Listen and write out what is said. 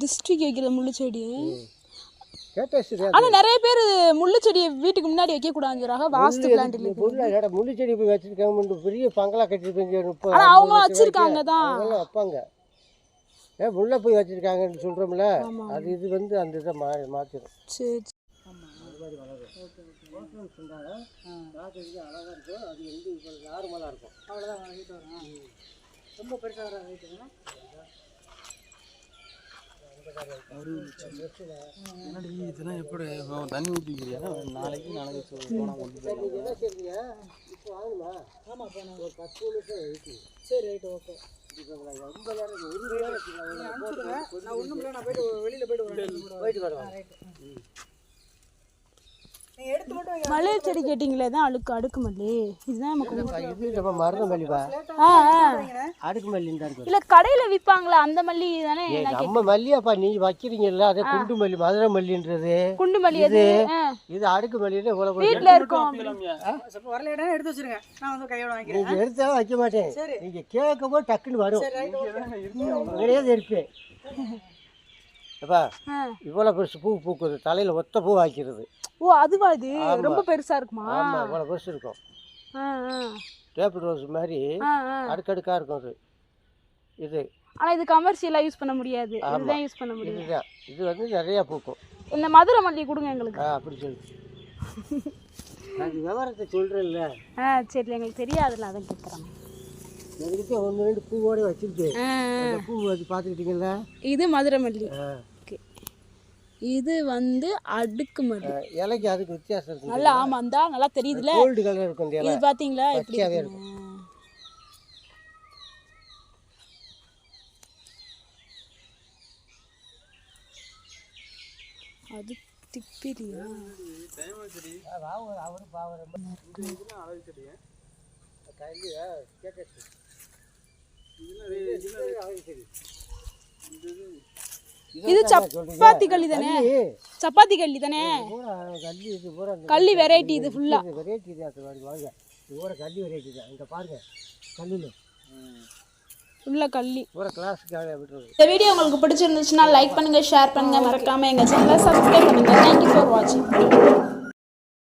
District வைக்கிற முள்ளு செடி. ஆனா நிறைய பேர் முள்ளு செடியை வீட்டுக்கு முன்னாடி வைக்க கூடாதுறாங்க. வாஸ்து பிளான்ட் இல்ல. முள்ளு செடி போய் வச்சிருக்காங்க, பெரிய பங்களா கட்டிருப்பீங்க. ஆனா அவங்க வச்சிருக்காங்க தான். அதெல்லாம் வைப்பாங்க. முள்ள போய் வச்சிருக்காங்கன்னு சொல்றோம்ல, அது இது வந்து அந்த இதை மாத்திரும். சரி. அழகா இருக்கும். அது வந்து இப்போ நார்மலா இருக்கும். அவ்வளோதான் ஹைட் வரும். ரொம்ப பெருசாக வர ஹைட்டுங்க. இதெல்லாம் எப்படி தண்ணி ஊற்றிக்கிறியா? நாளைக்கு போனால் கொண்டு போய் இப்போ வாங்கணுமா? ஆமாம், போனோம். ஒரு 10 நிமிஷம் வெயிட்டு. சரி, ரைட்டு, ஓகே. ரொம்ப நேரம் அனுப்பிச்சுடுங்க. நான் ஒன்றும் இல்லை, நான் போய்ட்டு வெளியில் போய்ட்டு வரேன். ரைட்டு. நீங்கள் எடுத்து மட்டும் மல்லிகை செடி கேட்டிங்களே தான் அடுக்கு மல்லி. இதுதான் நமக்கு இது நம்ம மருந்து மல்லிப்பா. அடுக்கு மல்லின்னு தான் இருக்கு. இல்லை கடையில் விற்பாங்களா அந்த மல்லி தானே? நம்ம மல்லியாப்பா நீ வைக்கிறீங்கல்ல, அதே குண்டு மல்லி, மதுரை மல்லின்றது. குண்டு மல்லி அது. இது அடுக்கு மல்லின்னு இவ்வளவு வீட்டில் இருக்கும். வரலையா எடுத்து வச்சிருங்க, நான் வந்து கையோட வாங்கிக்கிறேன். நீங்கள் எடுத்தாலும் வைக்க மாட்டேன். நீங்கள் கேட்கும் போது டக்குன்னு வரும். கிடையாது இருப்பேன். அப்பா இவ்வளோ பெருசு பூ பூக்குது, தலையில் ஒத்த பூ ஆக்கிறது. ஓ அதுவா? இது ரொம்ப பெருசா இருக்குமா? ஆமாம், இவ்வளோ பெருசு இருக்கும். டேபிள் ரோஸ் மாதிரி அடுக்கடுக்காக இருக்கும் அது. இது ஆனால் இது கமர்ஷியலாக யூஸ் பண்ண முடியாது. இதுதான் யூஸ் பண்ண முடியும். இதுதான். இது வந்து நிறையா பூக்கும். இந்த மதுரை மல்லி கொடுங்க எங்களுக்கு. அப்படி சொல்லு. நான் விவரத்தை சொல்கிறேன்ல. சரி, எங்களுக்கு தெரியாதுல்ல, அதை கேட்குறாங்க. என்கிட்ட 1-2 பூவோட வச்சுருக்கு. பூ அது பார்த்துக்கிட்டீங்களா? இது மதுரை மல்லி. ஓகே. இது வந்து அடுக்கு மல்லி. இலைக்கு அதுக்கு வித்தியாசம் இருக்கு. நல்லா ஆமாம், அந்த நல்லா தெரியுதுல்ல. கோல்டு கலர் இருக்கும். இது பார்த்தீங்களா எப்படி இருக்கும்? அது திப்பிரியா? அவரு பாவம் இது சப்பாத்தி கள்ளி தானே? சப்பாத்தி கள்ளி தானே? கள்ளி வெரைட்டி. இது ஃபுல்லா வெரைட்டி தான். வாங்க, இது கூட கள்ளி வெரைட்டி தான். இங்கே பாருங்க, கல்லில் ஃபுல்லா கள்ளி. ஒரு கிளாஸுக்காக விட்டுருது. இந்த வீடியோ உங்களுக்கு பிடிச்சிருந்துச்சுன்னா லைக் பண்ணுங்க, ஷேர் பண்ணுங்க, மறக்காம எங்க சேனலை சப்ஸ்கிரைப் பண்ணுங்க. தேங்க்யூ ஃபார் வாட்சிங்.